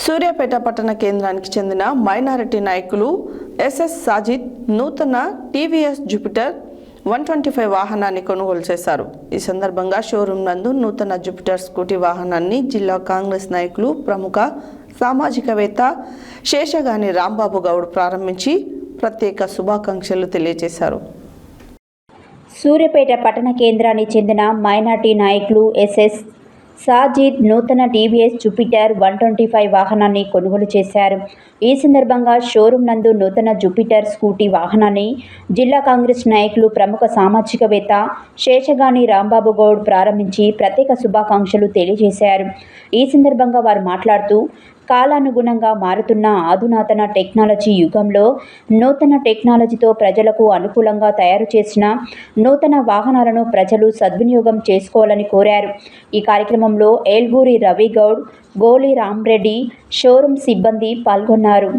సూర్యాపేట పట్టణ కేంద్రానికి చెందిన మైనారిటీ నాయకులు ఎస్ఎస్ సాజిద్ నూతన టీవీఎస్ జూపిటర్ 125 వాహనాన్ని కొనుగోలు చేశారు. ఈ సందర్భంగా షోరూం నందు నూతన జూపిటర్ స్కూటీ వాహనాన్ని జిల్లా కాంగ్రెస్ నాయకులు ప్రముఖ సామాజికవేత్త శేషగాని రాంబాబు గౌడ్ ప్రారంభించి ప్రత్యేక శుభాకాంక్షలు తెలియజేశారు. సూర్యాపేట పట్టణ కేంద్రానికి చెందిన మైనారిటీ నాయకులు ఎస్ఎస్ సాజిద్ నూతన టీవీఎస్ జూపిటర్ 125 వాహనాన్ని కొనుగోలు చేశారు. ఈ సందర్భంగా షోరూం నందు నూతన జూపిటర్ స్కూటీ వాహనాన్ని జిల్లా కాంగ్రెస్ నాయకులు ప్రముఖ సామాజికవేత్త శేషగాని రాంబాబు గౌడ్ ప్రారంభించి ప్రత్యేక శుభాకాంక్షలు తెలియజేశారు. ఈ సందర్భంగా వారు మాట్లాడుతూ కాలానుగుణంగా మారుతున్న అధునాతన టెక్నాలజీ యుగంలో నూతన టెక్నాలజీతో ప్రజలకు అనుకూలంగా తయారు చేసిన నూతన వాహనాలను ప్రజలు సద్వినియోగం చేసుకోవాలని కోరారు. ఈ కార్యక్రమంలో ఏల్గూరి రవి గౌడ్, గోలి రామ్రెడ్డి, షోరూం సిబ్బంది పాల్గొన్నారు.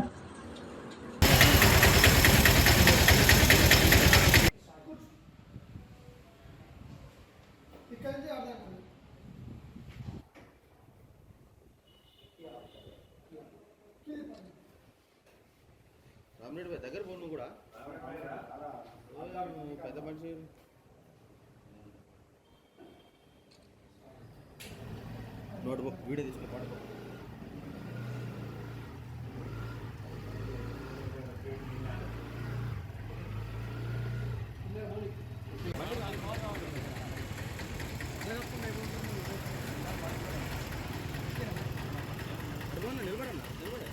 రామరెడ్డి భాయ్ దగ్గర పోను కూడా పెద్ద మనిషి నోట్బుక్ వీడియో తీసుకుని పడుకో. నిలబడన్నా నిలబడే